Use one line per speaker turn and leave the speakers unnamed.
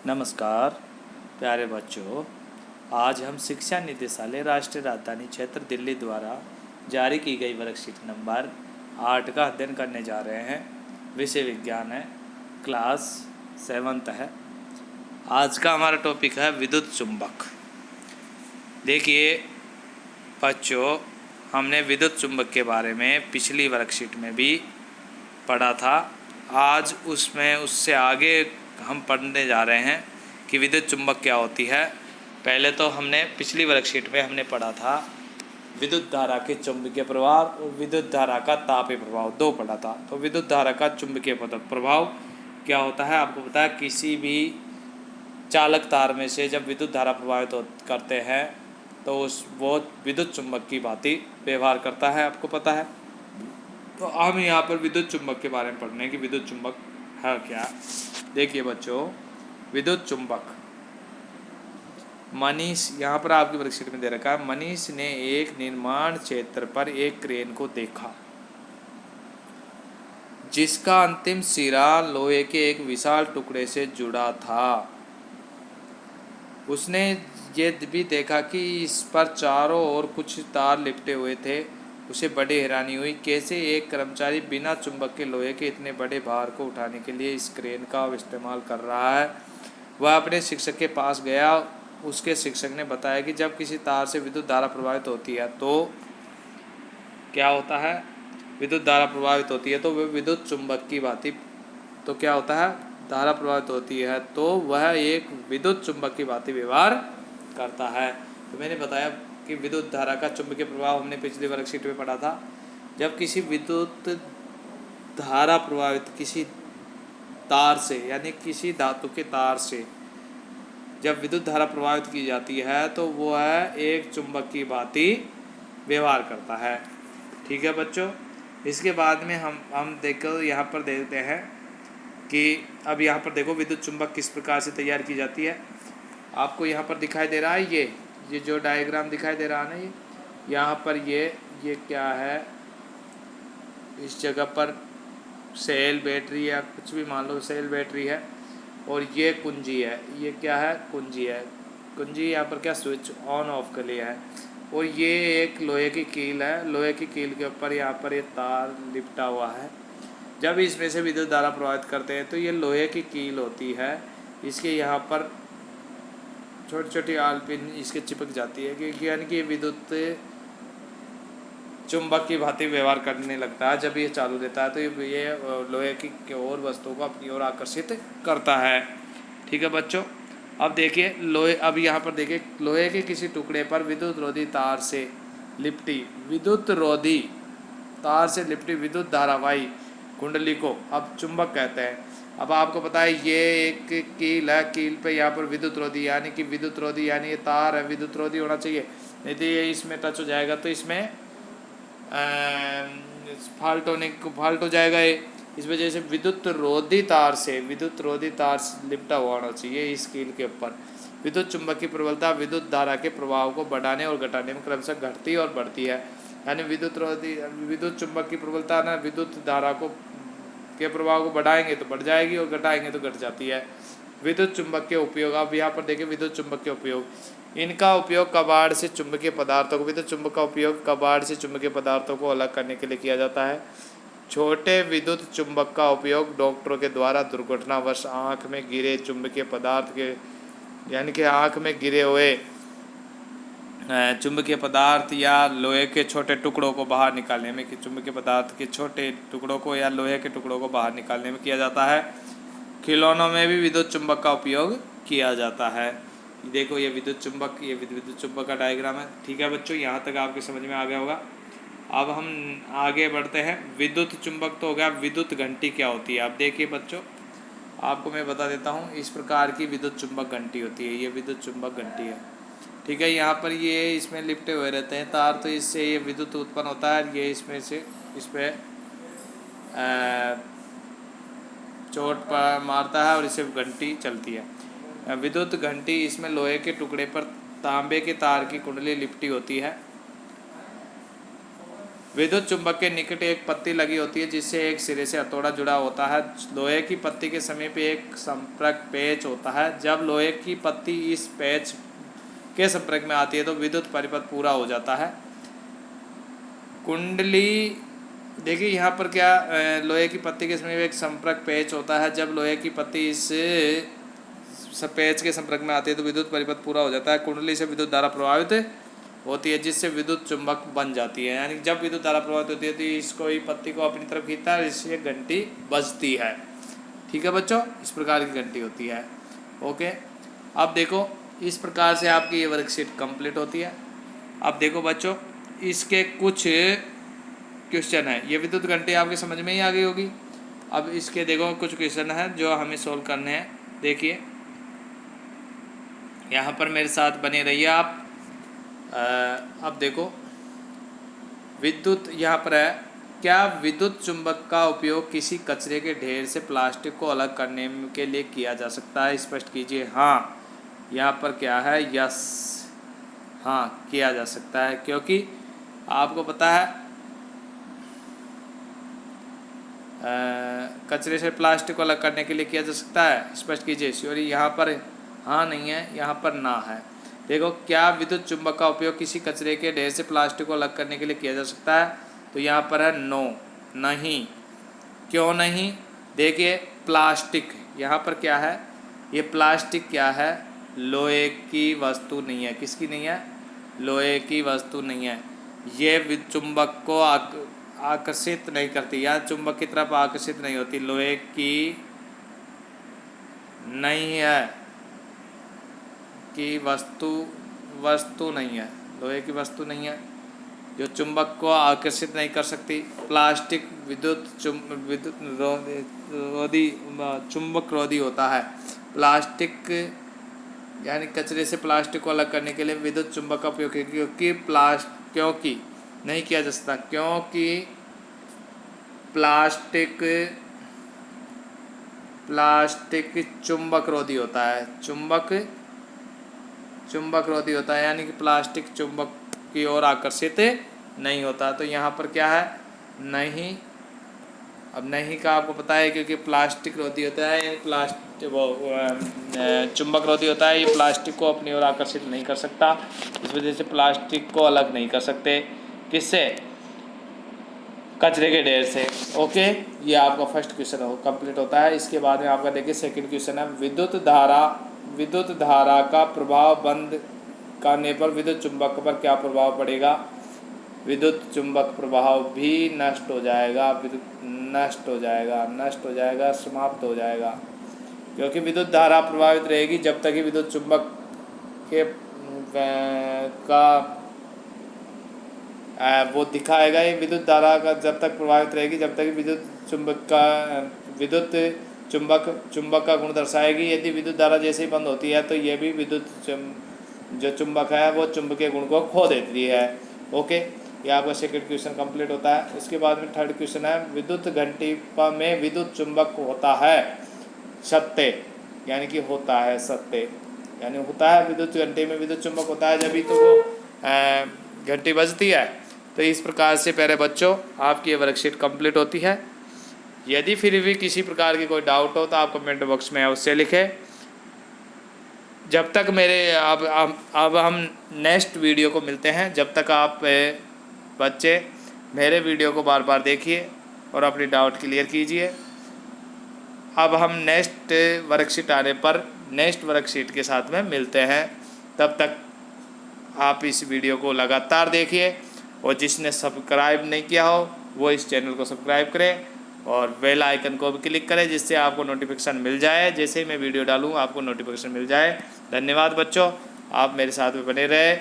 नमस्कार प्यारे बच्चों, आज हम शिक्षा निदेशालय राष्ट्रीय राजधानी क्षेत्र दिल्ली द्वारा जारी की गई वर्कशीट नंबर 8 का अध्ययन करने जा रहे हैं। विषय विज्ञान है, क्लास 7th है। आज का हमारा टॉपिक है विद्युत चुंबक। देखिए बच्चों, हमने विद्युत चुंबक के बारे में पिछली वर्कशीट में भी पढ़ा था। आज उससे आगे हम पढ़ने जा रहे हैं कि विद्युत चुंबक क्या होती है। पहले तो हमने पिछली वर्कशीट में हमने पढ़ा था विद्युत धारा के चुंबकीय प्रभाव और विद्युत धारा का तापीय प्रभाव, दो पढ़ा था। तो विद्युत धारा का चुंबकीय प्रभाव क्या होता है आपको पता है। किसी भी चालक तार में से जब विद्युत धारा प्रभावित करते हैं तो वो विद्युत चुंबक की भांति व्यवहार करता है, आपको पता है। तो हम यहाँ पर विद्युत चुंबक के बारे में पढ़ने कि विद्युत चुंबक है क्या। देखिए बच्चों, विद्युत चुंबक, मनीष यहाँ पर आपकी वर्कशीट में दे रखा है। मनीष ने एक निर्माण क्षेत्र पर एक क्रेन को देखा जिसका अंतिम सिरा लोहे के एक विशाल टुकड़े से जुड़ा था। उसने ये भी देखा कि इस पर चारों ओर कुछ तार लिपटे हुए थे। उसे बड़ी हैरानी हुई, कैसे एक कर्मचारी बिना चुंबक के लोहे के इतने बड़े भार को उठाने के लिए इस क्रेन का इस्तेमाल कर रहा है। वह अपने शिक्षक के पास गया। उसके शिक्षक ने बताया कि जब किसी तार से विद्युत धारा प्रभावित होती है तो क्या होता है, विद्युत धारा प्रभावित होती है तो वह विद्युत चुंबक की भांति, तो क्या होता है, धारा प्रभावित होती है तो वह एक विद्युत चुंबक की भांति व्यवहार करता है। तो मैंने बताया कि विद्युत धारा का चुंबकीय प्रभाव हमने पिछली वर्कशीट में पढ़ा था। जब किसी विद्युत धारा प्रभावित किसी तार से, यानी किसी धातु के तार से जब विद्युत धारा प्रभावित की जाती है तो वह एक चुंबक की भांति व्यवहार करता है। ठीक है बच्चों। इसके बाद में हम देखो यहाँ पर देखते हैं कि अब यहाँ पर देखो विद्युत चुंबक किस प्रकार से तैयार की जाती है। आपको यहाँ पर दिखाई दे रहा है ये जो डायग्राम दिखाई दे रहा है ना, ये यहाँ पर ये क्या है, इस जगह पर सेल बैटरी या कुछ भी मान लो, सेल बैटरी है और ये कुंजी है। ये क्या है, कुंजी है। कुंजी यहाँ पर क्या स्विच ऑन ऑफ के लिए है। और ये एक लोहे की कील है। लोहे की कील के ऊपर यहाँ पर ये तार लिपटा हुआ है। जब इसमें से विद्युत धारा प्रभावित करते हैं तो ये लोहे की कील होती है, इसके यहाँ पर छोटी छोटी आलपिन इसके चिपक जाती है, क्योंकि यानी कि विद्युत चुंबक की भांति व्यवहार करने लगता है। जब ये चालू रहता है तो ये लोहे की और वस्तुओं को अपनी ओर आकर्षित करता है। ठीक है बच्चों। अब देखिए अब यहाँ पर देखिए लोहे के किसी टुकड़े पर विद्युत रोधी तार से लिपटी विद्युत धारावाही कुंडली को अब चुंबक कहते हैं। अब आपको पता है ये एक कील है, कील पे यहाँ पर विद्युत रोधी यानी ये तार है, विद्युत रोधी होना चाहिए, नहीं तो ये इसमें टच हो जाएगा तो इसमें फाल्ट हो जाएगा ये। इस वजह से विद्युत रोधी तार से लिपटा हुआ होना चाहिए इस कील के ऊपर। विद्युत चुंबक की प्रबलता विद्युत धारा के प्रभाव को बढ़ाने और घटाने में क्रमशः घटती और बढ़ती है। यानी विद्युत चुंबक की प्रबलता ना विद्युत धारा के प्रभाव को बढ़ाएंगे तो बढ़ जाएगी और घटाएंगे तो घट जाती है। विद्युत चुंबक के उपयोग, अब यहाँ पर देखिए विद्युत चुंबक के उपयोग। इनका उपयोग कबाड़ से चुंबकीय पदार्थों को विद्युत चुंबक का उपयोग कबाड़ से चुंबकीय पदार्थों को अलग करने के लिए किया जाता है। छोटे विद्युत चुंबक का उपयोग डॉक्टरों के द्वारा दुर्घटनावश आँख में गिरे चुंबकीय पदार्थ के, यानी कि आँख में गिरे हुए चुंबकीय पदार्थ या लोहे के छोटे टुकड़ों को बाहर निकालने में, चुंबकीय पदार्थ के छोटे टुकड़ों को या लोहे के टुकड़ों को बाहर निकालने में किया जाता है। खिलौनों में भी विद्युत चुंबक का उपयोग किया जाता है। देखो ये विद्युत चुंबक का डायग्राम है। ठीक है बच्चों, यहाँ तक आपके समझ में आ गया होगा। अब हम आगे बढ़ते हैं। विद्युत चुंबक तो हो गया। विद्युत घंटी क्या होती है, अब देखिए बच्चों आपको मैं बता देता हूँ। इस प्रकार की विद्युत चुंबक घंटी होती है, ये विद्युत चुंबक घंटी है। ठीक है, यहाँ पर ये इसमें लिपटे हुए रहते हैं तार, तो इससे ये विद्युत उत्पन्न होता है। ये इसमें से इस पर चोट पर मारता है और इससे घंटी चलती है। विद्युत घंटी, इसमें लोहे के टुकड़े पर तांबे के तार की कुंडली लिपटी होती है। विद्युत चुंबक के निकट एक पत्ती लगी होती है जिससे एक सिरे से हथौड़ा जुड़ा होता है। लोहे की पत्ती के समीप एक संपर्क पेच होता है। जब लोहे की पत्ती इस पेच के संपर्क में आती है तो विद्युत परिपथ पूरा हो जाता है। कुंडली देखिए यहाँ पर क्या लोहे की पत्ती के समीप एक संपर्क पेच होता है। जब लोहे की पत्ती इस पेच के संपर्क में आती है तो विद्युत परिपथ पूरा हो जाता है। कुंडली से विद्युत धारा प्रभावित होती है जिससे विद्युत चुंबक बन जाती है। यानी जब विद्युत धारा प्रभावित होती है तो इसको ही पत्ती को अपनी तरफ खींचता है, इससे घंटी बजती है। ठीक है बच्चों, इस प्रकार की घंटी होती है। ओके, अब देखो इस प्रकार से आपकी ये वर्कशीट कंप्लीट होती है। अब देखो बच्चों, इसके कुछ क्वेश्चन है। ये विद्युत घंटी आपके समझ में ही आ गई होगी। अब इसके देखो कुछ क्वेश्चन है जो हमें सोल्व करने हैं। देखिए यहाँ पर मेरे साथ बने रहिए आप। अब देखो विद्युत यहाँ पर है, क्या विद्युत चुंबक का उपयोग किसी कचरे के ढेर से प्लास्टिक को अलग करने के लिए किया जा सकता है? स्पष्ट कीजिए। हाँ, यहाँ पर क्या है? यस, हाँ किया जा सकता है, क्योंकि आपको पता है कचरे से प्लास्टिक को अलग करने के लिए किया जा सकता है। स्पष्ट कीजिए। सॉरी, यहाँ पर हाँ नहीं है, यहाँ पर ना है। देखो, क्या विद्युत चुंबक का उपयोग किसी कचरे के ढेर से प्लास्टिक को अलग करने के लिए किया जा सकता है? तो यहाँ पर है नो, नहीं। क्यों नहीं? देखिए प्लास्टिक यहाँ पर क्या है, ये प्लास्टिक क्या है? लोहे की वस्तु नहीं है। किसकी नहीं है? लोहे की वस्तु नहीं है। ये चुंबक को आकर्षित नहीं करती या चुंबक की तरफ आकर्षित नहीं होती। लोहे की नहीं है, की वस्तु नहीं है, लोहे की वस्तु नहीं है जो चुंबक को आकर्षित नहीं कर सकती। प्लास्टिक विद्युत रोधी चुंबक रोधी होता है। प्लास्टिक यानी कचरे से प्लास्टिक को अलग करने के लिए विद्युत चुंबक का उपयोग है, क्योंकि नहीं किया जा सकता, क्योंकि प्लास्टिक चुंबक रोधी होता है। चुंबक रोधी होता है, यानी कि प्लास्टिक चुंबक की ओर आकर्षित नहीं होता। तो यहाँ पर क्या है? नहीं। अब नहीं का आपको पता है, क्योंकि प्लास्टिक रोधी होता है, चुंबक रोधी होता है, ये प्लास्टिक को अपनी ओर आकर्षित नहीं कर सकता। इस वजह से प्लास्टिक को अलग नहीं कर सकते। किससे? कचरे के ढेर से। ओके, ये आपका फर्स्ट क्वेश्चन कंप्लीट होता है। इसके बाद में आपका देखिए सेकंड क्वेश्चन है, विद्युत धारा का प्रभाव बंद करने पर विद्युत चुंबक पर क्या प्रभाव पड़ेगा? विद्युत चुंबक प्रभाव भी नष्ट हो जाएगा, समाप्त हो जाएगा, क्योंकि विद्युत धारा प्रभावित रहेगी जब तक कि विद्युत चुंबक के का वो दिखाएगा। ये विद्युत धारा का जब तक प्रभावित रहेगी जब तक विद्युत चुंबक का गुण दर्शाएगी। यदि विद्युत धारा जैसे ही बंद होती है तो ये भी जो चुंबक है वो चुंबकीय गुण को खो देती है। ओके, ये आपका सेकंड क्वेश्चन कंप्लीट होता है। इसके बाद में थर्ड क्वेश्चन है, विद्युत घंटी में विद्युत चुंबक होता है सत्य, यानी कि होता है सत्य, यानी होता है विद्युत घंटी में विद्युत चुंबक होता है जब भी तो वो घंटी बजती है। तो इस प्रकार से प्यारे बच्चों आपकी ये वर्कशीट कंप्लीट होती है। यदि फिर भी किसी प्रकार की कोई डाउट हो तो आप कमेंट बॉक्स में अवश्य लिखें। जब तक अब हम नेक्स्ट वीडियो को मिलते हैं, जब तक आप बच्चे मेरे वीडियो को बार बार देखिए और अपनी डाउट क्लियर कीजिए। अब हम नेक्स्ट वर्कशीट आने पर नेक्स्ट वर्कशीट के साथ में मिलते हैं। तब तक आप इस वीडियो को लगातार देखिए और जिसने सब्सक्राइब नहीं किया हो वो इस चैनल को सब्सक्राइब करें और बेल आइकन को भी क्लिक करें, जिससे आपको नोटिफिकेशन मिल जाए। जैसे ही मैं वीडियो डालूँ आपको नोटिफिकेशन मिल जाए। धन्यवाद बच्चों, आप मेरे साथ में बने रहे।